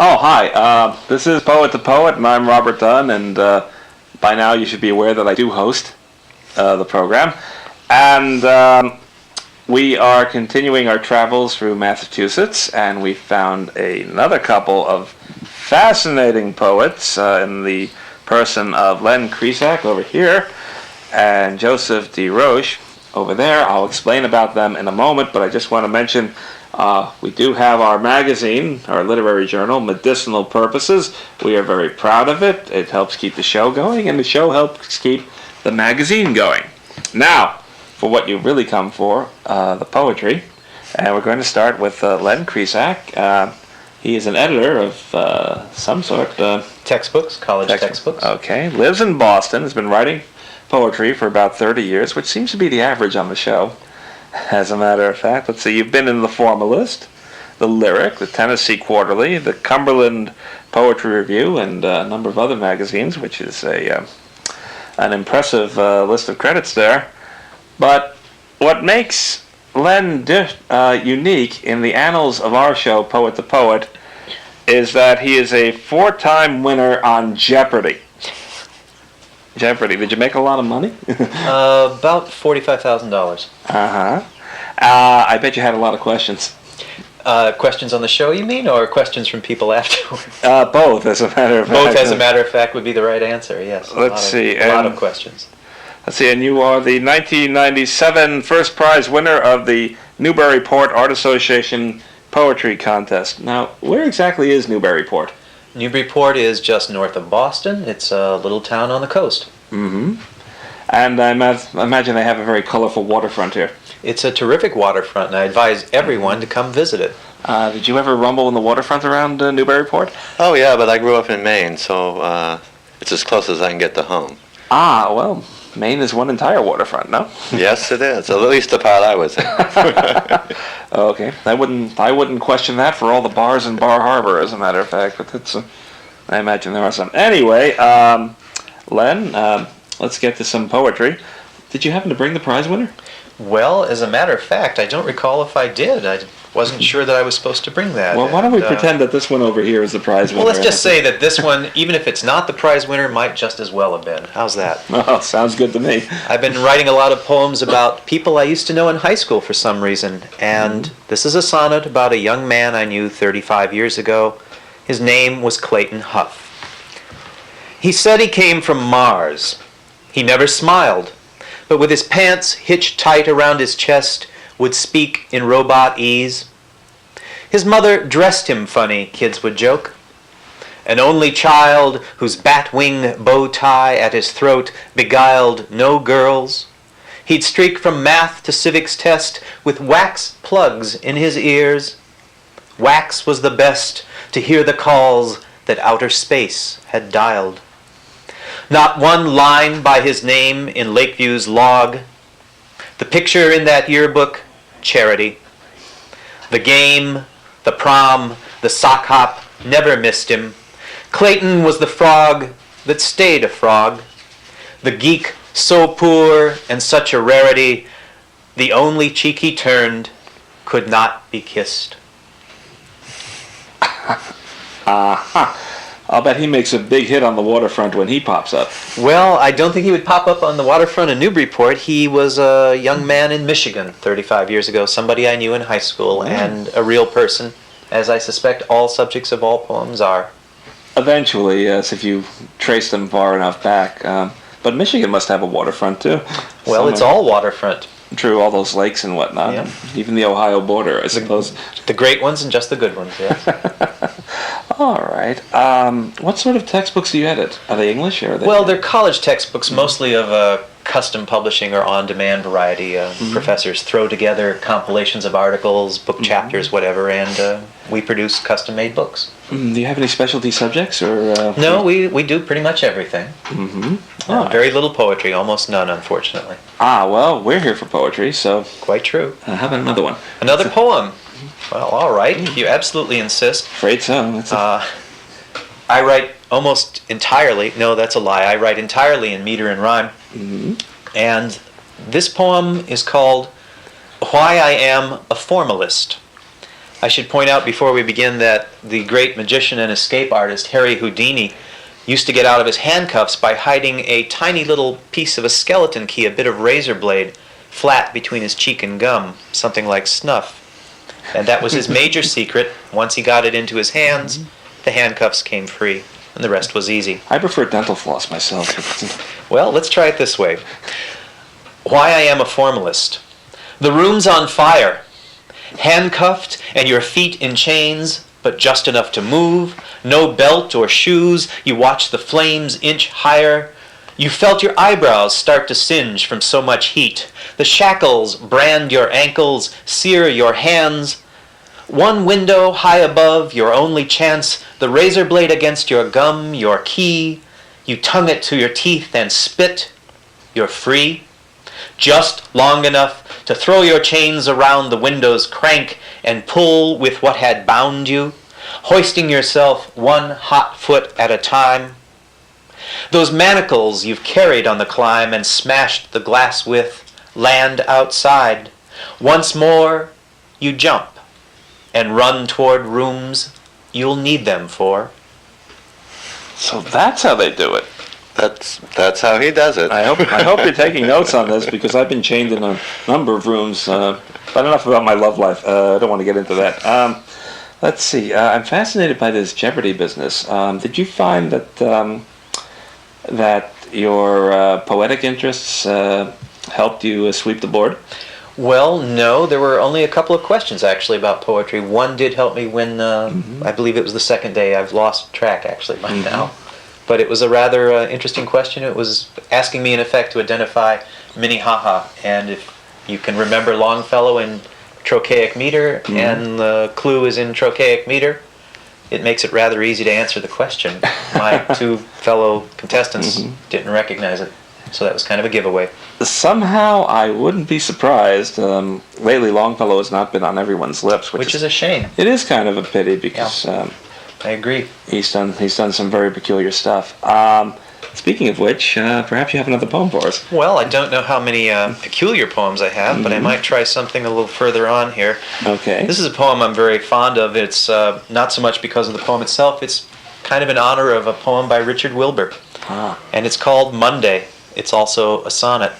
Oh, hi. This is Poet to Poet, and I'm Robert Dunn, and by now you should be aware that I do host the program. And we are continuing our travels through Massachusetts, and we found another couple of fascinating poets in the person of Len Krisak over here and Joseph D. Roche over there. I'll explain about them in a moment, but I just want to mention we do have our magazine, our literary journal, Medicinal Purposes. We are very proud of it. It helps keep the show going, and the show helps keep the magazine going. Now, for what you've really come for, the poetry. And we're going to start with Len Krisak. He is an editor of some sort. Textbooks, college textbooks. Okay. Lives in Boston. Has been writing poetry for about 30 years, which seems to be the average on the show. As a matter of fact, let's see, you've been in the Formalist, the Lyric, the Tennessee Quarterly, the Cumberland Poetry Review, and a number of other magazines, which is an impressive list of credits there. But what makes Len unique in the annals of our show, Poet to Poet, is that he is a 4-time winner on Jeopardy! Did you make a lot of money? About $45,000. I bet you had a lot of questions. Questions on the show, you mean, or questions from people afterwards? Both, as a matter of fact. Both, as a matter of fact, would be the right answer, yes. Let's see. A lot of questions. Let's see, and you are the 1997 first prize winner of the Newburyport Art Association Poetry Contest. Now, where exactly is Newburyport? Newburyport is just north of Boston. It's a little town on the coast. Mm-hmm. And I imagine they have a very colorful waterfront here. It's a terrific waterfront, and I advise everyone to come visit it. Did you ever rumble in the waterfront around Newburyport? Oh, yeah, but I grew up in Maine, so it's as close as I can get to home. Ah, well, Maine is one entire waterfront, no? Yes, it is. At least the part I was in. Okay, I wouldn't question that for all the bars in Bar Harbor, as a matter of fact. But it's, I imagine there are some. Anyway, Len, let's get to some poetry. Did you happen to bring the prize winner? Well, as a matter of fact, I don't recall if I did. I wasn't sure that I was supposed to bring that. Well, why don't we pretend that this one over here is the prize winner? Well, let's just say that this one, even if it's not the prize winner, might just as well have been. How's that? Oh, sounds good to me. I've been writing a lot of poems about people I used to know in high school for some reason, and this is a sonnet about a young man I knew 35 years ago. His name was Clayton Huff. He said he came from Mars. He never smiled, but with his pants hitched tight around his chest, would speak in robot ease. His mother dressed him funny, kids would joke. An only child whose bat-wing bow tie at his throat beguiled no girls. He'd streak from math to civics test with wax plugs in his ears. Wax was the best to hear the calls that outer space had dialed. Not one line by his name in Lakeview's log. The picture in that yearbook, charity. The game, the prom, the sock hop never missed him. Clayton was the frog that stayed a frog. The geek so poor and such a rarity, the only cheek he turned could not be kissed. I'll bet he makes a big hit on the waterfront when he pops up. Well, I don't think he would pop up on the waterfront in Newburyport. He was a young man in Michigan 35 years ago, somebody I knew in high school, and a real person, as I suspect all subjects of all poems are. Eventually, yes, if you trace them far enough back. But Michigan must have a waterfront, too. Well, it's all waterfront. True, all those lakes and whatnot. Yeah. Even the Ohio border, I suppose. The great ones and just the good ones, yes. All right. What sort of textbooks do you edit? Are they English or are they? Well, they're college textbooks, mostly of custom publishing or on-demand variety. Professors throw together compilations of articles, book chapters, whatever, and we produce custom-made books. Do you have any specialty subjects? Or No, we do pretty much everything. Very little poetry, almost none, unfortunately. Well, we're here for poetry, so... Quite true. How about another one? Another poem. Well, all right, if you absolutely insist. Afraid so. I write almost entirely, no, that's a lie, I write entirely in meter and rhyme. And this poem is called Why I Am a Formalist. I should point out before we begin that the great magician and escape artist Harry Houdini used to get out of his handcuffs by hiding a tiny little piece of a skeleton key, a bit of razor blade, flat between his cheek and gum, something like snuff. And that was his major secret. Once he got it into his hands, the handcuffs came free, and the rest was easy. I prefer dental floss myself. Well, let's try it this way. Why I am a formalist. The room's on fire. Handcuffed and your feet in chains, but just enough to move. No belt or shoes. You watch the flames inch higher. You felt your eyebrows start to singe from so much heat. The shackles brand your ankles, sear your hands. One window high above, your only chance. The razor blade against your gum, your key. You tongue it to your teeth and spit. You're free. Just long enough to throw your chains around the window's crank and pull with what had bound you, hoisting yourself one hot foot at a time. Those manacles you've carried on the climb and smashed the glass with land outside. Once more, you jump and run toward rooms you'll need them for. So that's how they do it. That's how he does it. I hope you're taking notes on this, because I've been chained in a number of rooms. But enough about my love life. I don't want to get into that. Let's see. I'm fascinated by this Jeopardy business. Did you find that that your poetic interests helped you sweep the board? Well, no. There were only a couple of questions, actually, about poetry. One did help me win, I believe it was the second day. I've lost track, actually, by now. But it was a rather interesting question. It was asking me, in effect, to identify Minnehaha. And if you can remember Longfellow in trochaic meter, and the clue is in trochaic meter, it makes it rather easy to answer the question. My two fellow contestants didn't recognize it, so that was kind of a giveaway. Somehow, I wouldn't be surprised. Lately, Longfellow has not been on everyone's lips, Which is a shame. It is kind of a pity, because I agree. he's done some very peculiar stuff. Speaking of which, perhaps you have another poem for us. Well, I don't know how many peculiar poems I have, but I might try something a little further on here. Okay. This is a poem I'm very fond of. It's not so much because of the poem itself. It's kind of in honor of a poem by Richard Wilbur. And it's called Monday. It's also a sonnet.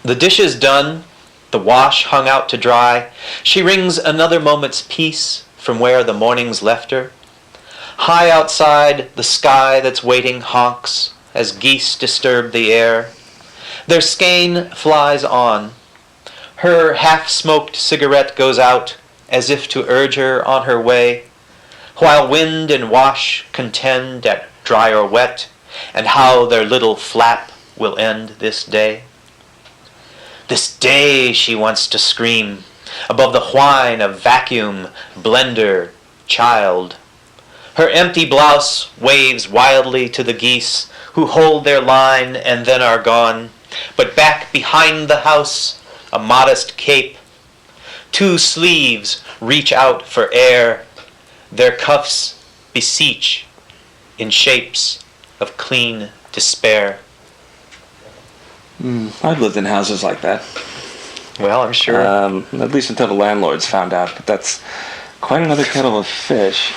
The dishes done, the wash hung out to dry, she wrings another moment's peace from where the morning's left her. High outside, the sky that's waiting honks as geese disturb the air. Their skein flies on. Her half-smoked cigarette goes out as if to urge her on her way, while wind and wash contend at dry or wet, and how their little flap will end this day. This day, she wants to scream, above the whine of vacuum, blender, child. Her empty blouse waves wildly to the geese, who hold their line and then are gone. But back behind the house, a modest cape. Two sleeves reach out for air. Their cuffs beseech in shapes of clean despair. I've lived in houses like that. Well, I'm sure. At least until the landlords found out. But that's quite another kettle of fish.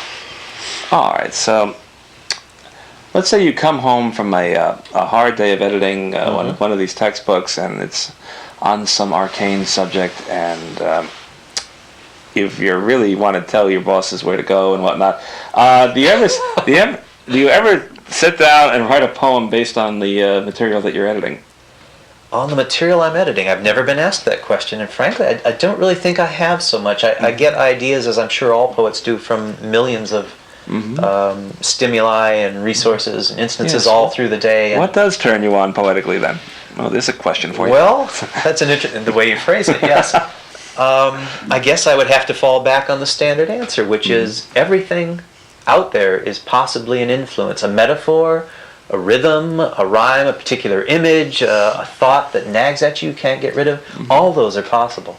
All right, so let's say you come home from a hard day of editing one of these textbooks, and it's on some arcane subject, and if you really want to tell your bosses where to go and whatnot, do you ever sit down and write a poem based on the material that you're editing? On the material I'm editing, I've never been asked that question, and frankly, I don't really think I have so much. I get ideas, as I'm sure all poets do, from millions of stimuli and resources and instances all through the day. What does turn you on poetically, then? Oh, there's a question for you. Well, that's an interesting the way you phrase it. Yes, I guess I would have to fall back on the standard answer, which is everything out there is possibly an influence, a metaphor, a rhythm, a rhyme, a particular image, a thought that nags at you can't get rid of. All those are possible.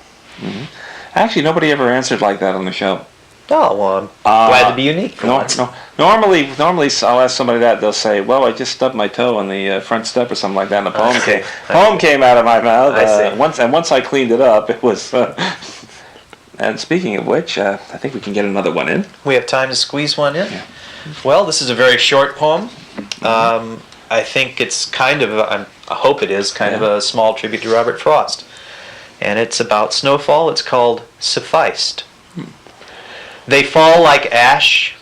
Actually, nobody ever answered like that on the show. Oh, well, I'm glad to be unique for once. Normally, I'll ask somebody that. They'll say, well, I just stubbed my toe on the front step or something like that, and the poem came out of my mouth. I see. Once I cleaned it up, it was And speaking of which, I think we can get another one in. We have time to squeeze one in? Yeah. Well, this is a very short poem. I think it's kind of, I hope it is, kind of a small tribute to Robert Frost. And it's about snowfall. It's called Sufficed. They fall like ash,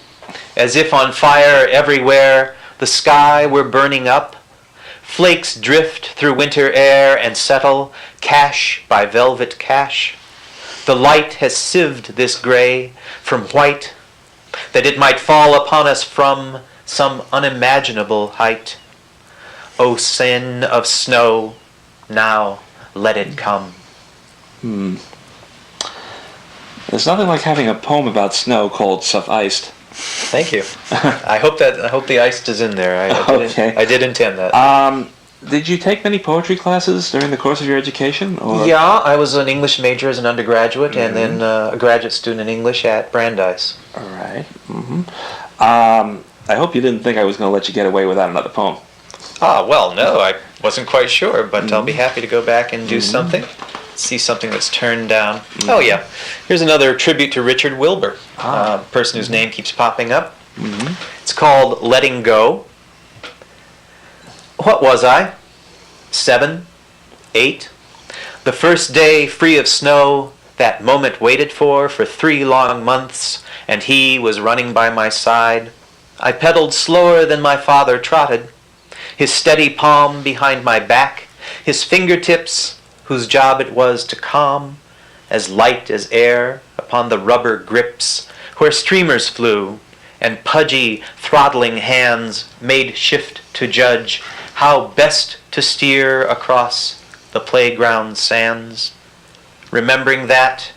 as if on fire everywhere. The sky were burning up. Flakes drift through winter air and settle, cache by velvet cache. The light has sieved this gray from white, that it might fall upon us from some unimaginable height. O sin of snow, now let it come. There's nothing like having a poem about snow called Sufficed. Thank you. I hope the iced is in there. I did intend that. Did you take many poetry classes during the course of your education? Or? Yeah, I was an English major as an undergraduate, and then a graduate student in English at Brandeis. All right. I hope you didn't think I was going to let you get away without another poem. Well, no, I wasn't quite sure, but I'll be happy to go back and do something. See something that's turned down. Oh, yeah. Here's another tribute to Richard Wilbur, a person whose name keeps popping up. It's called Letting Go. What was I? 7? 8? The first day free of snow, that moment waited for 3 long months, and he was running by my side. I pedaled slower than my father trotted, his steady palm behind my back, his fingertips, whose job it was to calm, as light as air upon the rubber grips where streamers flew, and pudgy, throttling hands made shift to judge how best to steer across the playground sands. Remembering that,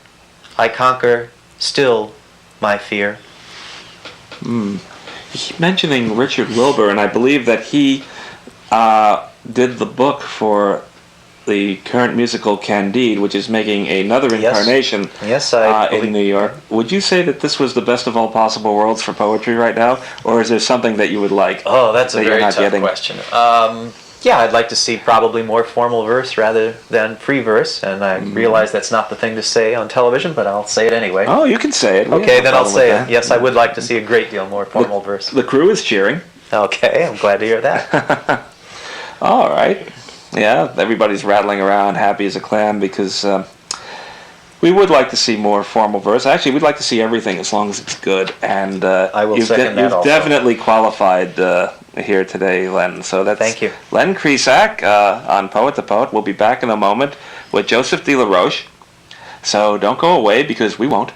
I conquer still my fear. You keep mentioning Richard Wilbur, and I believe that he did the book for the current musical Candide, which is making another incarnation in New York. Would you say that this was the best of all possible worlds for poetry right now, or is there something that you would like? Oh, that's a very tough question. Yeah, I'd like to see probably more formal verse rather than free verse, and I realize that's not the thing to say on television, but I'll say it anyway. Oh, you can say it. Okay, then I'll say it. Yes, I would like to see a great deal more formal verse. The crew is cheering. Okay, I'm glad to hear that. All right. Yeah, everybody's rattling around, happy as a clam, because we would like to see more formal verse. Actually, we'd like to see everything as long as it's good. And I will second that you've also. definitely qualified here today, Len. So that's Thank you. Len Krisak on Poet to Poet. We'll be back in a moment with Joseph De La Roche. So don't go away, because we won't.